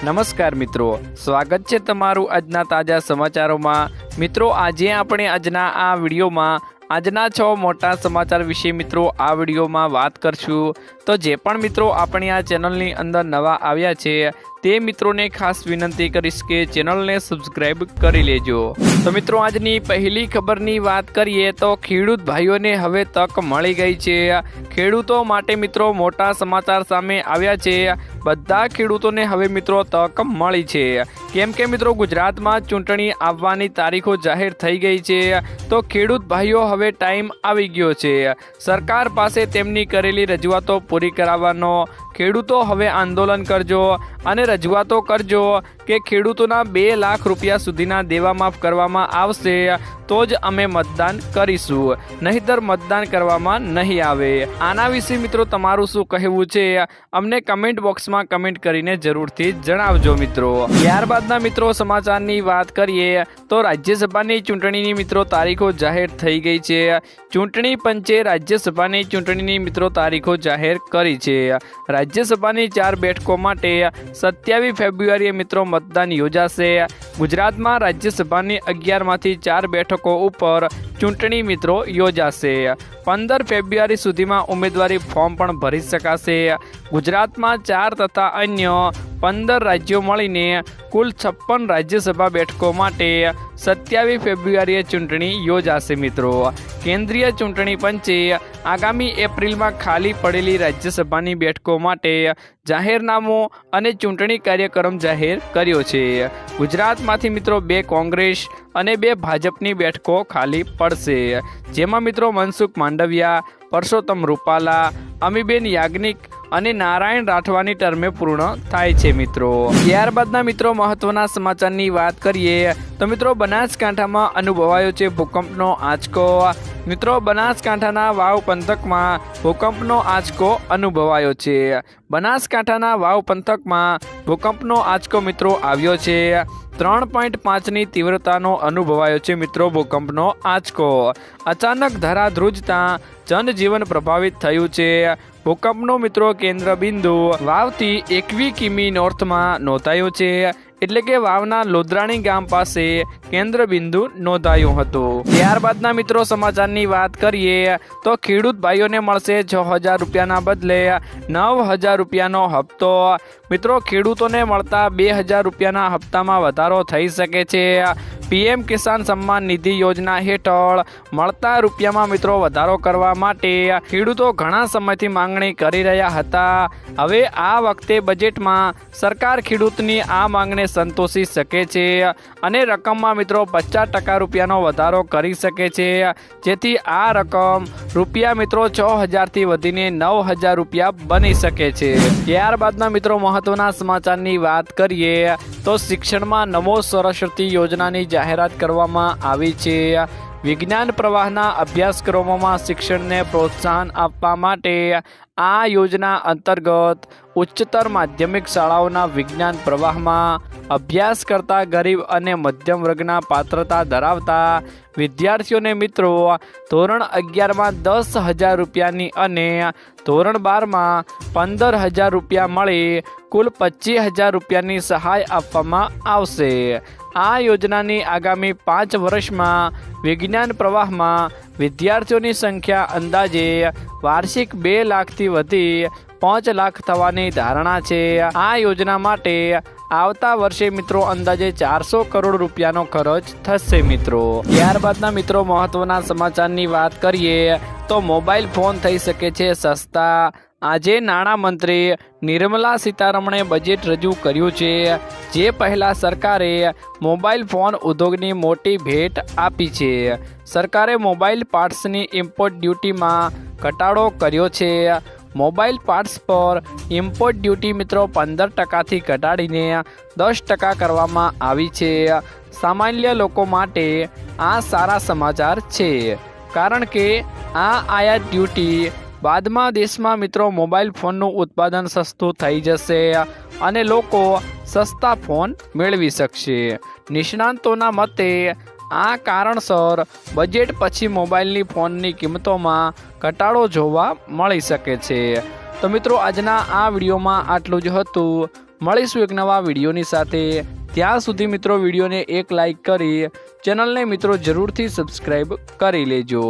નમસ્કાર મિત્રો, સ્વાગત છે તમારું આજના તાજા સમાચારોમાં। મિત્રો આજે આપણે આજના આ વિડીયોમાં આજના 6 મોટા સમાચાર વિશે મિત્રો આ વિડીયોમાં વાત કરશું। તો જે પણ મિત્રો આપણી આ ચેનલની અંદર નવા આવ્યા છે તે મિત્રોને ખાસ વિનંતી કરીશ કે ચેનલને સબસ્ક્રાઇબ કરી લેજો। તો મિત્રો આજની પહેલી ખબરની વાત કરીએ તો ખેડૂત ભાઈઓને હવે તક મળી ગઈ છે। ખેડૂતો માટે મિત્રો મોટા સમાચાર સામે આવ્યા છે। બધા ખેડૂતોને હવે મિત્રો તક મળી છે, કેમ કે મિત્રો ગુજરાતમાં ચૂંટણી આવવાની તારીખો જાહેર થઈ ગઈ છે। તો ખેડૂત ભાઈઓ હવે ટાઈમ આવી ગયો છે સરકાર પાસે તેમની કરેલી રજૂઆતો પૂરી કરાવવાનો। ખેડૂતો હવે આંદોલન કરજો અને રજૂઆતો કરજો કે ખેડૂતોના 2 લાખ રૂપિયા સુધીના દેવા માફ કરવામાં આવશે તો જ અમે મતદાન કરીશું, નહીંતર મતદાન કરવામાં નહીં આવે। આના વિશે મિત્રો તમારું શું કહેવું છે અમને કમેન્ટ બોક્સમાં કમેન્ટ કરીને જરૂરથી જણાવજો મિત્રો। ત્યારબાદના મિત્રો સમાચારની વાત કરીએ તો રાજ્યસભાની ચૂંટણીની મિત્રો તારીખો જાહેર થઈ ગઈ છે। ચૂંટણી પંચે રાજ્યસભાની ચૂંટણીની મિત્રો તારીખો જાહેર કરી છે। રાજ્યસભાની 4 બેઠકો માટે 27 ફેબ્રુઆરીએ મિત્રો મતદાન યોજાશે। ગુજરાતમાં રાજ્યસભાની 11માંથી 4 બેઠકો ઉપર ચૂંટણી મિત્રો યોજાશે। 15 ફેબ્રુઆરી સુધીમાં ઉમેદવારી ફોર્મ પણ ભરી શકાશે। ગુજરાતમાં 4 તથા અન્ય 15 રાજ્યો મળીને કુલ 56 રાજ્યસભા બેઠકો માટે 27 ફેબ્રુઆરીએ ચૂંટણી યોજાશે મિત્રો। કેન્દ્રીય ચૂંટણી પંચે આગામી એપ્રિલમાં ખાલી પડેલી રાજ્યસભાની બેઠકો માટે જાહેરનામું અને ચૂંટણી કાર્યક્રમ જાહેર કર્યો છે। ગુજરાતમાંથી મિત્રો 2 કોંગ્રેસ અને 2 ભાજપની બેઠકો ખાલી પડશે, જેમાં મિત્રો મનસુખ માંડવિયા, પરસોત્તમ રૂપાલા, અમીબેન યાજ્ઞિક અને નારાયણ રાઠવાની ટર્મે પૂર્ણ થાય છે મિત્રો। ત્યારબાદના મિત્રો મહત્વના સમાચારની વાત કરીએ તો મિત્રો બનાસકાંઠામાં અનુભવાયો છે ભૂકંપનો આંચકો। મિત્રો બનાસકાંઠાના વાવ પંથકમાં ભૂકંપનો આંચકો અનુભવાયો છે। બનાસકાંઠાના વાવ પંથકમાં ભૂકંપનો આંચકો મિત્રો આવ્યો છે। 3.5ની તીવ્રતાનો અનુભવાયો છે મિત્રો ભૂકંપનો આંચકો। અચાનક ધરાધ્રુજતા જનજીવન પ્રભાવિત થયું છે। ભૂકંપનો મિત્રો કેન્દ્ર બિંદુ વાવથી 21 કિમી નોર્થમાં નોંધાયો છે, એટલે કે વાવના લોધરાણી ગામ પાસે કેન્દ્ર બિંદુ નોંધાયું હતું। ત્યારબાદના મિત્રો સમાચારની વાત કરીએ તો ખેડૂત ભાઈઓને મળશે 6,000 રૂપિયાના બદલે 9,000 રૂપિયાનો હપ્તો। મિત્રો ખેડૂતોને મળતા 2,000 રૂપિયાના હપ્તામાં વધારો થઈ શકે છે। પીએમ કિસાન સન્માન નિધિ યોજના હેઠળ મળતા રૂપિયામાં મિત્રો વધારો કરવા માટે ખેડૂતો ઘણા સમયથી માંગણી કરી રહ્યા હતા। હવે આ વખતે બજેટમાં સરકાર ખેડૂતની આ માંગને સંતોષી શકે છે અને રકમમાં મિત્રો 50% રૂપિયાનો વધારો કરી શકે છે, જેથી આ રકમ રૂપિયા મિત્રો 6,000થી વધીને 9,000 રૂપિયા બની શકે છે। ત્યારબાદના મિત્રો મહત્વના સમાચારની વાત કરીએ તો શિક્ષણમાં નમો સરસ્વતી યોજનાની જાહેરાત કરવામાં આવી છે। વિજ્ઞાન પ્રવાહના અભ્યાસક્રમોમાં શિક્ષણને પ્રોત્સાહન આપવા માટે આ યોજના અંતર્ગત ઉચ્ચતર માધ્યમિક શાળાઓના વિજ્ઞાન પ્રવાહમાં અભ્યાસ કરતા ગરીબ અને મધ્યમ વર્ગના પાત્રતા ધરાવતા વિદ્યાર્થીઓને મિત્રો ધોરણ 11માં 10,000 રૂપિયાની અને ધોરણ 12માં 15,000 રૂપિયા મળી કુલ 25,000 રૂપિયાની સહાય આપવામાં આવશે। આ યોજનાની આગામી 5 વર્ષમાં વિજ્ઞાન પ્રવાહમાં વિદ્યાર્થીઓની સંખ્યા અંદાજે વાર્ષિક 2 લાખથી વધી 5 લાખ થવાની ધારણા છે। આ યોજના માટે આવતા વર્ષે મિત્રો અંદાજે 400 કરોડ રૂપિયાનો ખર્ચ થશે મિત્રો। ત્યારબાદના મિત્રો મહત્વના સમાચારની વાત કરીએ તો મોબાઈલ ફોન થઈ શકે છે સસ્તા। આજે નાણામંત્રી નિર્મલા સીતારમણે બજેટ રજૂ કર્યું છે, જે પહેલા સરકારે મોબાઈલ ફોન ઉદ્યોગની મોટી ભેટ આપી છે। સરકારે મોબાઈલ પાર્ટ્સની ઇમ્પોર્ટ ડ્યુટીમાં ઘટાડો કર્યો છે। મોબાઈલ પાર્ટ્સ પર ઇમ્પોર્ટ ડ્યુટી મિત્રો 15%થી ઘટાડીને 10% કરવામાં આવી છે। સામાન્ય લોકો માટે આ સારા સમાચાર છે, કારણ કે આ આયાત ડ્યુટી બાદમાં દેશમાં મિત્રો મોબાઈલ ફોનનું ઉત્પાદન સસ્તું થઈ જશે અને લોકો સસ્તા ફોન મેળવી શકશે। નિષ્ણાંતોના મતે આ કારણસર બજેટ પછી મોબાઈલની ફોનની કિંમતોમાં ઘટાડો જોવા મળી શકે છે। તો મિત્રો આજના આ વિડીયોમાં આટલું જ હતું। મળીશું એક નવા વિડીયોની સાથે। ત્યાં સુધી મિત્રો વિડીયોને એક લાઈક કરી ચેનલને મિત્રો જરૂરથી સબસ્ક્રાઈબ કરી લેજો।